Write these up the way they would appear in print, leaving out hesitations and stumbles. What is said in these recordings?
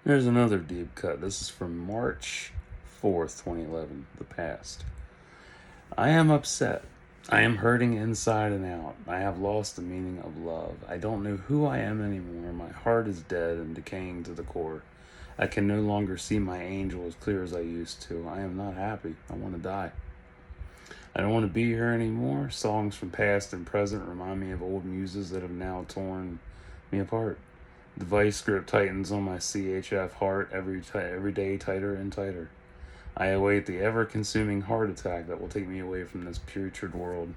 Here's another deep cut. This is from March 4th, 2011, the past. I am upset. I am hurting inside and out. I have lost the meaning of love. I don't know who I am anymore. My heart is dead and decaying to the core. I can no longer see my angel as clear as I used to. I am not happy. I want to die. I don't want to be here anymore. Songs from past and present remind me of old muses that have now torn me apart. The vice grip tightens on my CHF heart every day tighter and tighter. I await the ever consuming heart attack that will take me away from this putrid world.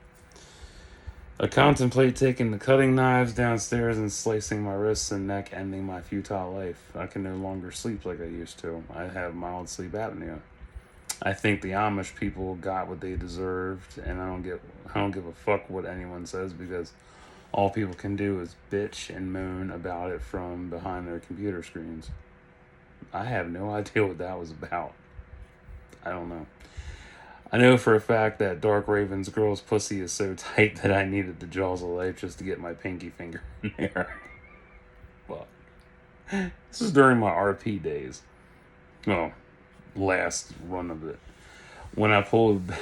I contemplate taking the cutting knives downstairs and slicing my wrists and neck, ending my futile life. I can no longer sleep like I used to. I have mild sleep apnea. I think the Amish people got what they deserved, and I don't give a fuck what anyone says because all people can do is bitch and moan about it from behind their computer screens. I have no idea what that was about. I don't know. I know for a fact that Dark Raven's girl's pussy is so tight that I needed the jaws of life just to get my pinky finger in there. Well, this is during my RP days. Well, last run of it. When I pulled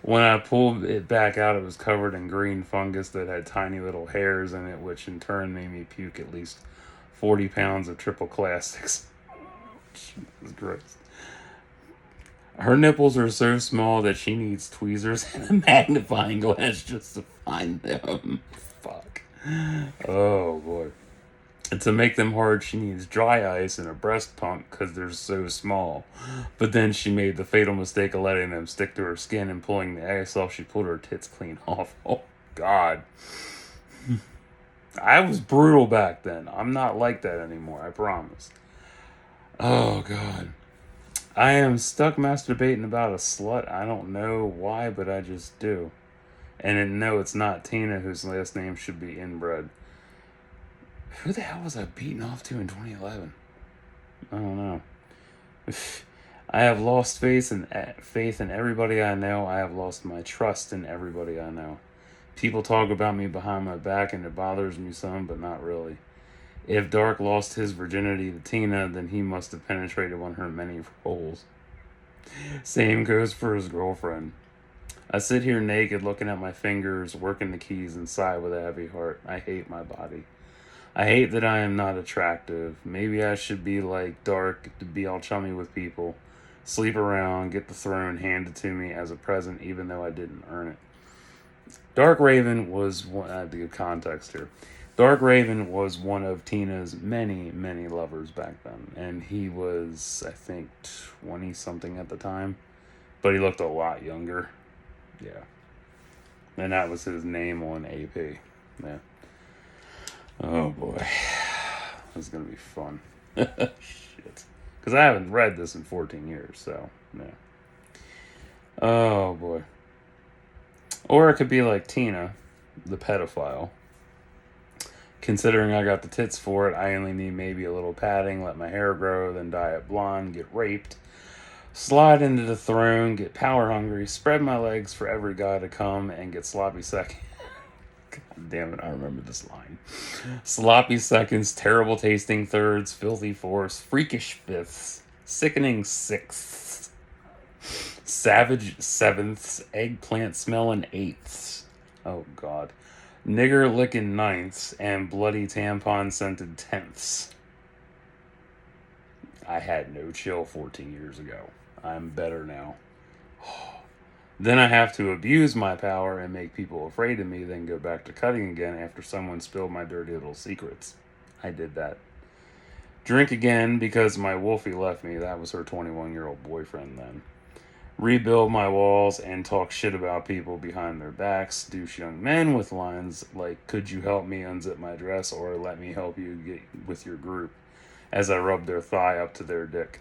when I pulled it back out, it was covered in green fungus that had tiny little hairs in it, which in turn made me puke at least 40 pounds of triple classics. Jesus Christ. Her nipples are so small that she needs tweezers and a magnifying glass just to find them. Fuck. Oh boy. And to make them hard, she needs dry ice and a breast pump because they're so small. But then she made the fatal mistake of letting them stick to her skin and pulling the ice off. She pulled her tits clean off. Oh, God. I was brutal back then. I'm not like that anymore, I promise. Oh, God. I am stuck masturbating about a slut. I don't know why, but I just do. And no, it's not Tina, whose last name should be inbred. Who the hell was I beating off to in 2011? I don't know. I have lost faith in everybody I know. I have lost my trust in everybody I know. People talk about me behind my back and it bothers me some, but not really. If Dark lost his virginity to Tina, then he must have penetrated one of her many roles. Same goes for his girlfriend. I sit here naked looking at my fingers, working the keys and sigh with a heavy heart. I hate my body. I hate that I am not attractive. Maybe I should be like Dark to be all chummy with people, sleep around, get the throne handed to me as a present, even though I didn't earn it. Dark Raven was one. I have to give context here. Dark Raven was one of Tina's many, many lovers back then, and he was, I think, 20 something at the time, but he looked a lot younger. Yeah, and that was his name on AP. Yeah. Oh boy, this is gonna be fun. Shit, because I haven't read this in 14 years, so yeah. Oh boy. Or it could be like Tina, the pedophile. Considering I got the tits for it, I only need maybe a little padding, let my hair grow, then dye it blonde, get raped, slide into the throne, get power hungry, spread my legs for every guy to come, and get sloppy second. God damn it, I remember this line. Sloppy seconds, terrible tasting thirds, filthy fourths, freakish fifths, sickening sixths, savage sevenths, eggplant smelling eighths. Oh god. Nigger licking ninths, and bloody tampon scented tenths. I had no chill 14 years ago. I'm better now. Then I have to abuse my power and make people afraid of me, then go back to cutting again after someone spilled my dirty little secrets. I did that. Drink again because my wolfie left me. That was her 21-year-old boyfriend then. Rebuild my walls and talk shit about people behind their backs. Douche young men with lines like, could you help me unzip my dress or let me help you get with your group, as I rub their thigh up to their dick.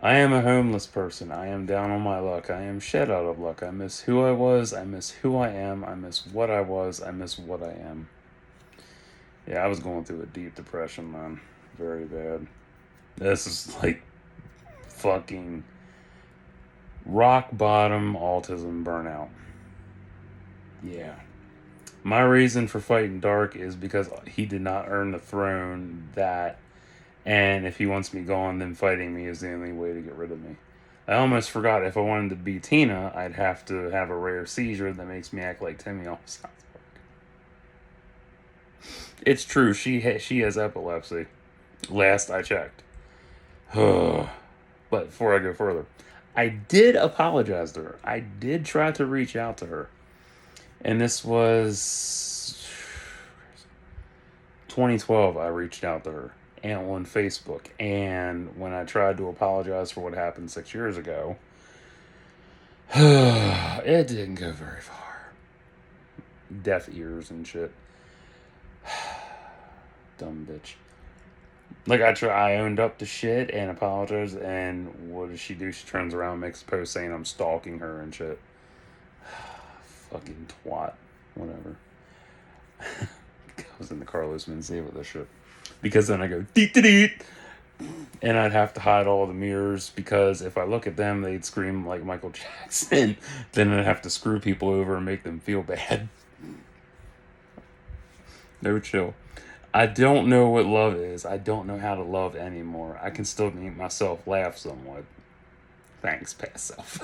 I am a homeless person. I am down on my luck. I am shed out of luck. I miss who I was. I miss who I am. I miss what I was. I miss what I am. Yeah, I was going through a deep depression, man. Very bad. This is like fucking rock bottom autism burnout. Yeah. My reason for fighting Dark is because he did not earn the throne that, and if he wants me gone, then fighting me is the only way to get rid of me. I almost forgot if I wanted to be Tina, I'd have to have a rare seizure that makes me act like Timmy off South Park. It's true, she has epilepsy. Last I checked. But before I go further, I did apologize to her. I did try to reach out to her. And this was 2012. I reached out to her and on Facebook. And when I tried to apologize for what happened 6 years ago, it didn't go very far. Deaf ears and shit. Dumb bitch. Like I owned up to shit and apologized, and what does she do? She turns around, makes a post saying I'm stalking her and shit. Fucking twat. Whatever. I was in the Carlos Mencia with this shit. Because then I go deet deet deet, and I'd have to hide all the mirrors because if I look at them, they'd scream like Michael Jackson. Then I'd have to screw people over and make them feel bad. No chill. I don't know what love is. I don't know how to love anymore. I can still make myself laugh somewhat. Thanks, past self.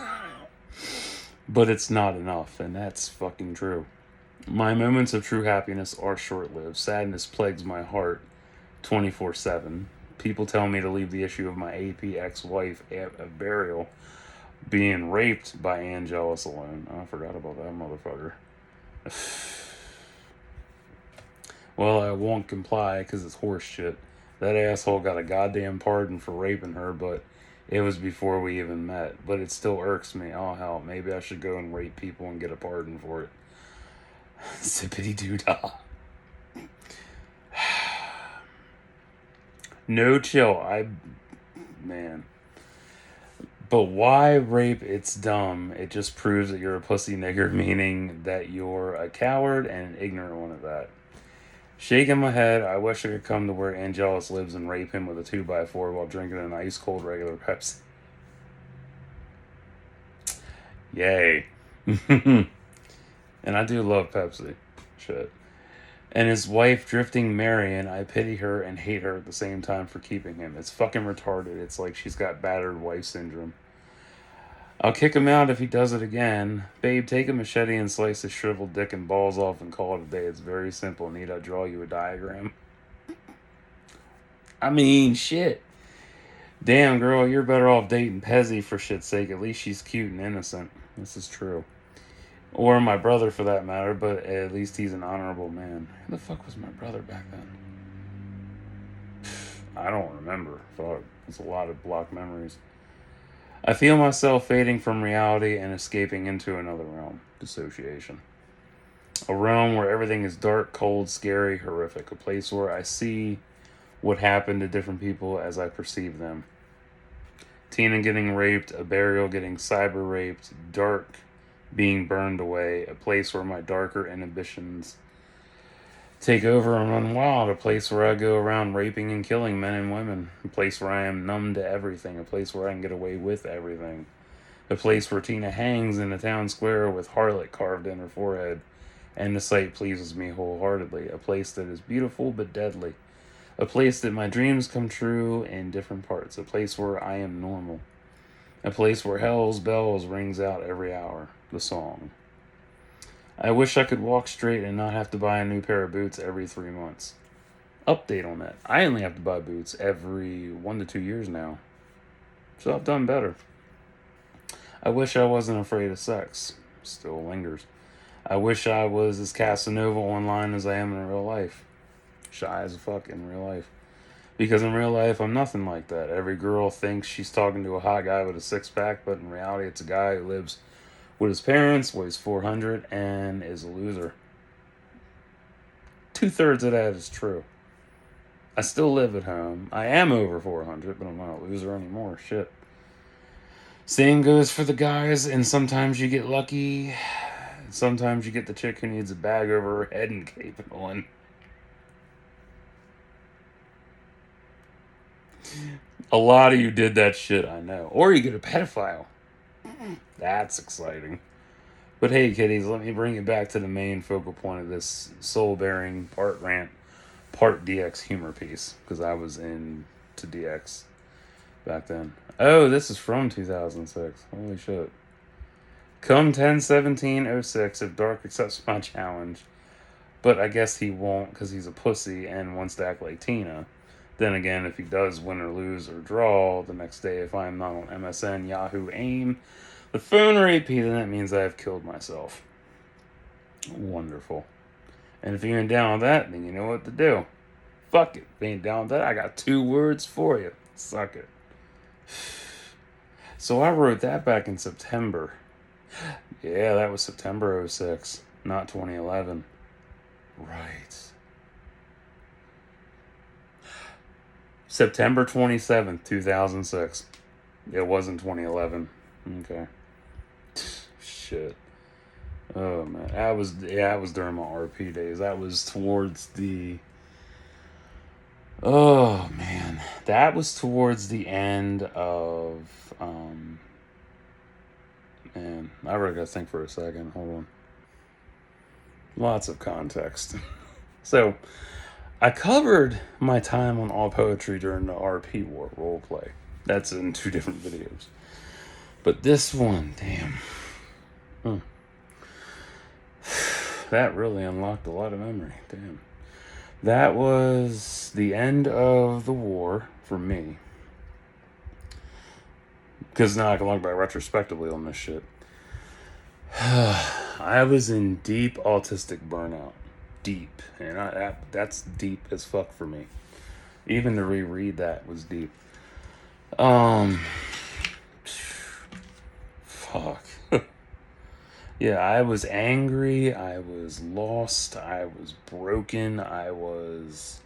But it's not enough, and that's fucking true. My moments of true happiness are short-lived. Sadness plagues my heart 24/7. People tell me to leave the issue of my AP ex-wife at burial being raped by Angelus alone. Oh, I forgot about that motherfucker. Well, I won't comply because it's horse shit. That asshole got a goddamn pardon for raping her, but it was before we even met. But it still irks me. Oh, hell, maybe I should go and rape people and get a pardon for it. Zippity doo dah. No chill. Man. But why rape? It's dumb. It just proves that you're a pussy nigger, meaning that you're a coward and an ignorant one at that. Shaking my head, I wish I could come to where Angelus lives and rape him with a 2x4 while drinking an ice cold regular Pepsi. Yay. And I do love Pepsi. Shit. And his wife drifting Marion, I pity her and hate her at the same time for keeping him. It's fucking retarded. It's like she's got battered wife syndrome. I'll kick him out if he does it again. Babe, take a machete and slice his shriveled dick and balls off and call it a day. It's very simple. Need I draw you a diagram? I mean, shit. Damn, girl, you're better off dating Pezzy for shit's sake. At least she's cute and innocent. This is true. Or my brother for that matter, but at least he's an honorable man. Who the fuck was my brother back then? I don't remember. Fuck. It's a lot of blocked memories. I feel myself fading from reality and escaping into another realm. Dissociation. A realm where everything is dark, cold, scary, horrific. A place where I see what happened to different people as I perceive them. Tina getting raped, a burial getting cyber raped, dark being burned away. A place where my darker inhibitions take over and run wild. A place where I go around raping and killing men and women. A place where I am numb to everything. A place where I can get away with everything. A place where Tina hangs in the town square with harlot carved in her forehead. And the sight pleases me wholeheartedly. A place that is beautiful but deadly. A place that my dreams come true in different parts. A place where I am normal. A place where hell's bells rings out every hour. The song. I wish I could walk straight and not have to buy a new pair of boots every 3 months. Update on that. I only have to buy boots every 1 to 2 years now. So I've done better. I wish I wasn't afraid of sex. Still lingers. I wish I was as Casanova online as I am in real life. Shy as a fuck in real life. Because in real life, I'm nothing like that. Every girl thinks she's talking to a hot guy with a six-pack, but in reality, it's a guy who lives with his parents, weighs 400, and is a loser. 2/3 of that is true. I still live at home. I am over 400, but I'm not a loser anymore. Shit. Same goes for the guys, and sometimes you get lucky. Sometimes you get the chick who needs a bag over her head and cape on. A lot of you did that shit, I know. Or you get a pedophile. That's exciting. But hey, kiddies, let me bring you back to the main focal point of this soul-bearing part rant, part DX humor piece, because I was into DX back then. Oh, this is from 2006. Holy shit. Come 10/17/06, if Dark accepts my challenge, but I guess he won't because he's a pussy and wants to act like Tina. Then again, if he does win or lose or draw the next day, if I'm not on MSN, Yahoo, AIM, the phone or AP, then that means I have killed myself. Wonderful. And if you ain't down with that, then you know what to do. Fuck it. If you ain't down with that, I got 2 words for you. Suck it. So I wrote that back in September. Yeah, that was September 06, not 2011. Right. September 27th, 2006. It wasn't 2011. Okay. Shit. Oh man, that was during my RP days. That was towards the. Oh man, that was towards the end of. Man, I really gotta think for a second. Hold on. Lots of context. So, I covered my time on All Poetry during the RP War roleplay. That's in 2 different videos. But this one, damn. That really unlocked a lot of memory. Damn. That was the end of the war for me. Because now I can look back retrospectively on this shit. I was in deep autistic burnout. Deep. And that's deep as fuck for me. Even to reread that was deep. Fuck. Yeah, I was angry, I was lost, I was broken, I was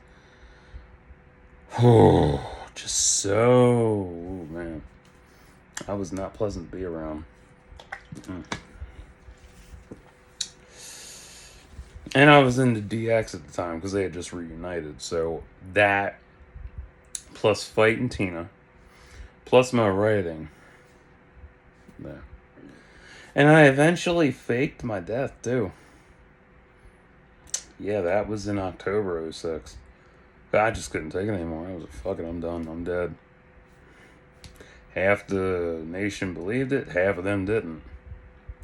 just so man. I was not pleasant to be around. And I was into DX at the time because they had just reunited. So that plus fighting Tina, plus my writing. Yeah. And I eventually faked my death too. Yeah, that was in October 06. I just couldn't take it anymore. I was like, fuck it, I'm done. I'm dead. Half the nation believed it, half of them didn't.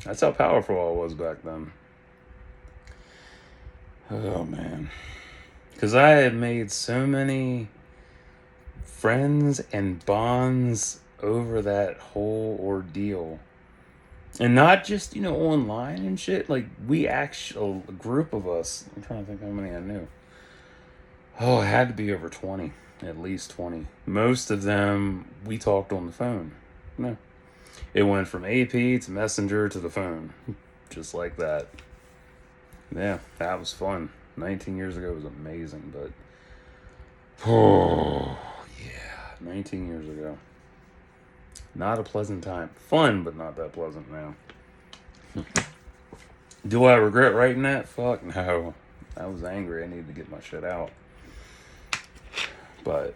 That's how powerful I was back then. Oh, man. Because I had made so many friends and bonds over that whole ordeal. And not just, online and shit. Like, we actually, a group of us, I'm trying to think how many I knew. Oh, it had to be over 20. At least 20. Most of them, we talked on the phone. No. It went from AP to Messenger to the phone. Just like that. Yeah, that was fun. 19 years ago was amazing, but... Oh, yeah. 19 years ago. Not a pleasant time. Fun, but not that pleasant now. Do I regret writing that? Fuck no. I was angry. I needed to get my shit out. But,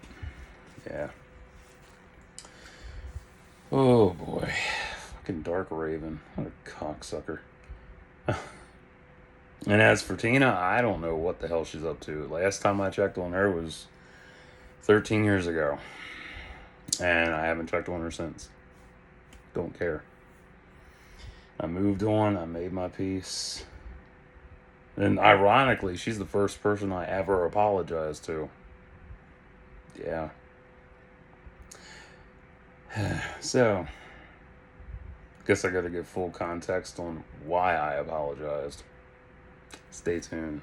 yeah. Oh, boy. Fucking Dark Raven. What a cocksucker. And as for Tina, I don't know what the hell she's up to. Last time I checked on her was 13 years ago. And I haven't checked on her since. Don't care. I moved on. I made my peace. And ironically, she's the first person I ever apologized to. Yeah. So, guess I gotta give full context on why I apologized. Stay tuned.